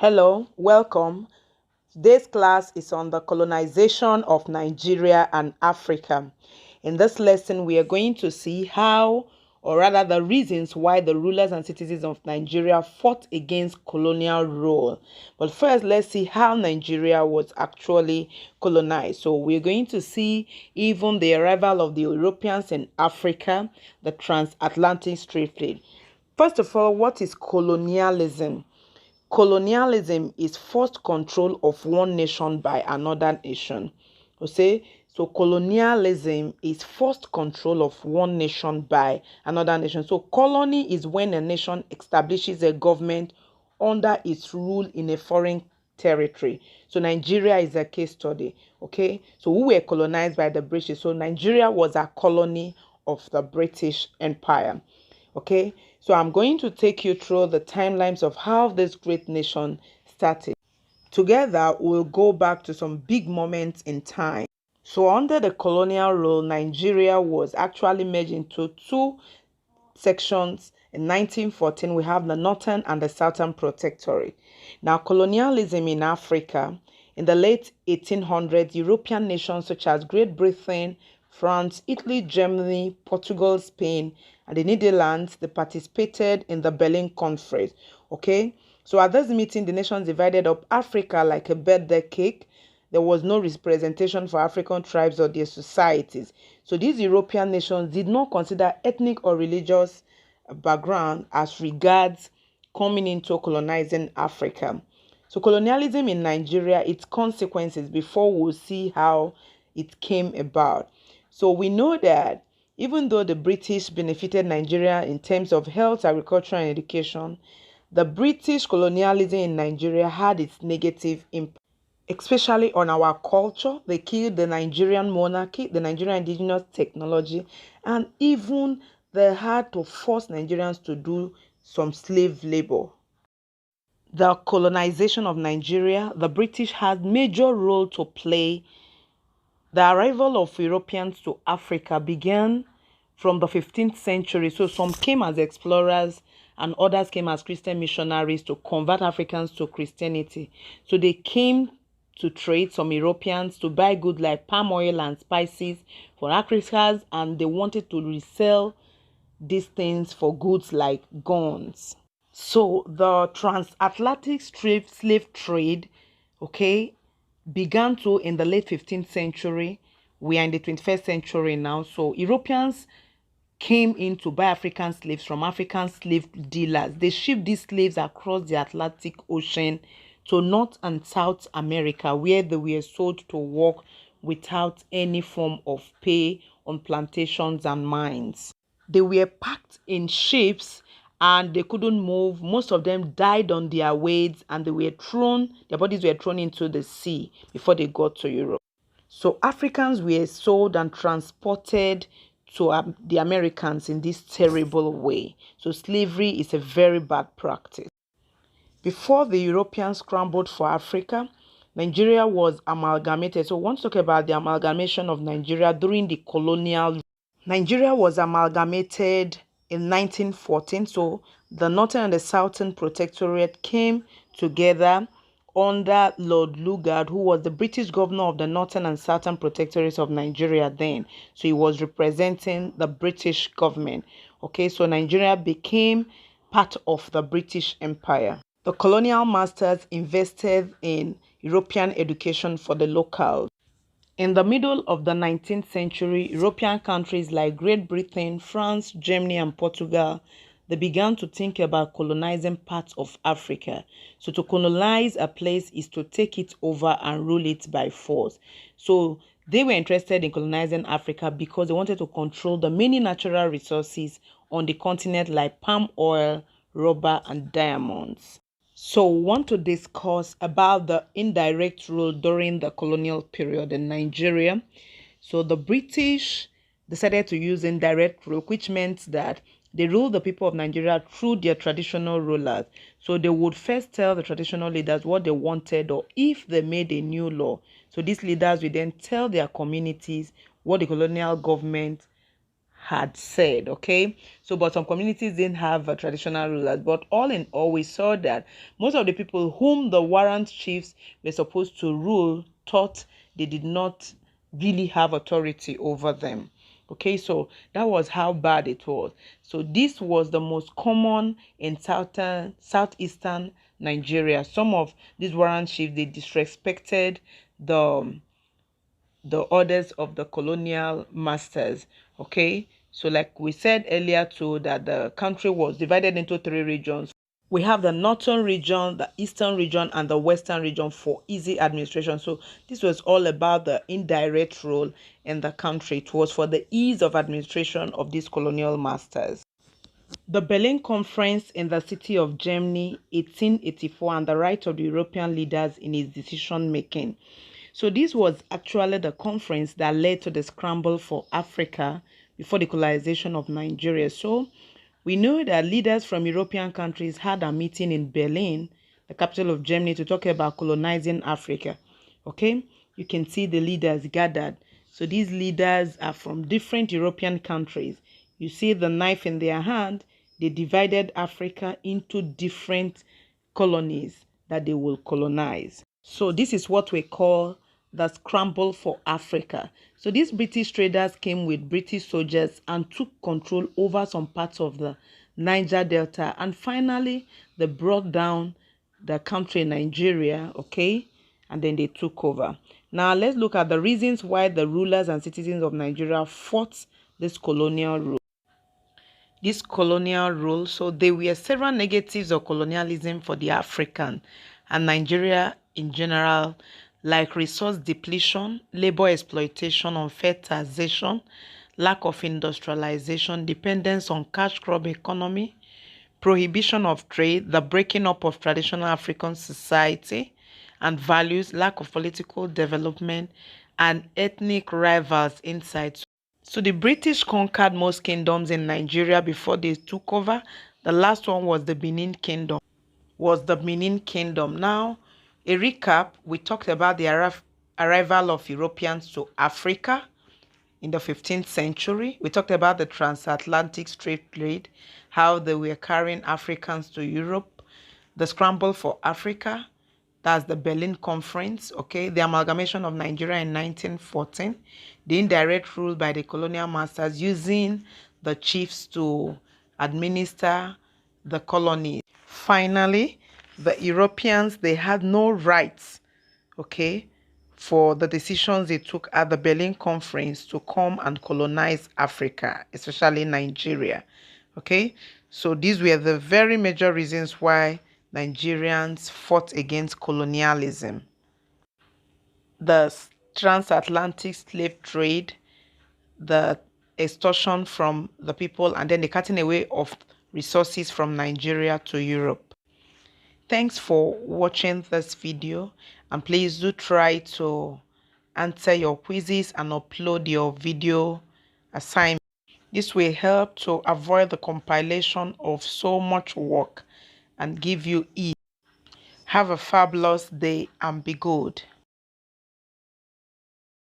Hello, welcome. Today's class is on the colonization of Nigeria and Africa. In this lesson, we are going to see how, or rather the reasons why the rulers and citizens of Nigeria fought against colonial rule. But first, let's see how Nigeria was actually colonized. So we're going to see even the arrival of the Europeans in Africa, the TransAtlantic trade. First of all, what is colonialism? Colonialism is forced control of one nation by another nation. So colonialism is forced control of one nation by another nation. So colony is when a nation establishes a government under its rule in a foreign territory. So Nigeria is a case study. So we were colonized by the British. So Nigeria was a colony of the British Empire. So I'm going to take you through the timelines of how this great nation started. Together, we'll go back to some big moments in time. So under the colonial rule, Nigeria was actually merged into two sections. In 1914, we have the Northern and the Southern Protectorate. Now, colonialism in Africa, in the late 1800s, European nations such as Great Britain, France, Italy, Germany, Portugal, Spain, and the Netherlands, they participated in the Berlin Conference. So at this meeting, the nations divided up Africa like a birthday cake. There was no representation for African tribes or their societies. So these European nations did not consider ethnic or religious background as regards coming into colonizing Africa. So colonialism in Nigeria, its consequences, before we'll see how it came about. So we know that even though the British benefited Nigeria in terms of health, agriculture, and education, the British colonialism in Nigeria had its negative impact, especially on our culture. They killed the Nigerian monarchy, the Nigerian indigenous technology, and even they had to force Nigerians to do some slave labor. The colonization of Nigeria, the British had major role to play. The arrival of Europeans to Africa began from the 15th century. So some came as explorers and others came as Christian missionaries to convert Africans to Christianity. So they came to trade, some Europeans, to buy goods like palm oil and spices for Africans, and they wanted to resell these things for goods like guns. So the transatlantic slave trade, began to in the late 15th century. We are in the 21st century now. So Europeans came in to buy African slaves from African slave dealers. They shipped these slaves across the Atlantic Ocean to North and South America, where they were sold to work without any form of pay on plantations and mines. They were packed in ships and they couldn't move. Most of them died on their ways, and their bodies were thrown into the sea before they got to Europe. So Africans were sold and transported to the Americans in this terrible way. So slavery is a very bad practice. Before the Europeans scrambled for Africa, Nigeria was amalgamated. So we want to talk about the amalgamation of Nigeria during the colonial. Nigeria was amalgamated in 1914. So the Northern and the Southern Protectorate came together under Lord Lugard, who was the British governor of the Northern and Southern Protectorates of Nigeria then. So he was representing the British government. So Nigeria became part of the British Empire. The colonial masters invested in European education for the locals. In the middle of the 19th century, European countries like Great Britain, France, Germany, and Portugal, they began to think about colonizing parts of Africa. So to colonize a place is to take it over and rule it by force. So they were interested in colonizing Africa because they wanted to control the many natural resources on the continent like palm oil, rubber, and diamonds. So we want to discuss about the indirect rule during the colonial period in Nigeria. So the British decided to use indirect rule, which meant that they ruled the people of Nigeria through their traditional rulers. So they would first tell the traditional leaders what they wanted, or if they made a new law. So these leaders would then tell their communities what the colonial government had said. Okay, so but some communities didn't have traditional rulers, but all in all, we saw that most of the people whom the warrant chiefs were supposed to rule thought they did not really have authority over them. Okay, so that was how bad it was. So this was the most common in southeastern Nigeria. Some of these warrant chiefs, they disrespected the orders of the colonial masters. Okay, so like we said earlier too, that the country was divided into three regions. We have the northern region, the eastern region, and the western region for easy administration. So this was all about the indirect rule in the country. It was for the ease of administration of these colonial masters. The Berlin Conference in the city of Germany, 1884, and the right of the European leaders in its decision making. So this was actually the conference that led to the scramble for Africa before the colonization of Nigeria. So we know that leaders from European countries had a meeting in Berlin, the capital of Germany, to talk about colonizing Africa. Okay, you can see the leaders gathered. So these leaders are from different European countries. You see the knife in their hand. They divided Africa into different colonies that they will colonize. So this is what we call the scramble for Africa. So these British traders came with British soldiers and took control over some parts of the Niger Delta. And finally, they brought down the country Nigeria, okay? And then they took over. Now, let's look at the reasons why the rulers and citizens of Nigeria fought this colonial rule. So there were several negatives of colonialism for the African and Nigeria in general, like resource depletion, labor exploitation, unfair taxation, lack of industrialization, dependence on cash crop economy, prohibition of trade, the breaking up of traditional African society and values, lack of political development, and ethnic rivals inside. So the British conquered most kingdoms in Nigeria before they took over. The last one was the Benin Kingdom. Now, a recap, we talked about the arrival of Europeans to Africa in the 15th century. We talked about the transatlantic trade, how they were carrying Africans to Europe, the scramble for Africa, that's the Berlin Conference, okay, the amalgamation of Nigeria in 1914, the indirect rule by the colonial masters using the chiefs to administer the colonies. Finally, the Europeans, they had no rights, okay, for the decisions they took at the Berlin Conference to come and colonize Africa, especially Nigeria. Okay, so these were the very major reasons why Nigerians fought against colonialism. The transatlantic slave trade, the extortion from the people, and then the cutting away of resources from Nigeria to Europe. Thanks for watching this video, and please do try to answer your quizzes and upload your video assignment. This will help to avoid the compilation of so much work and give you ease. Have a fabulous day and be good.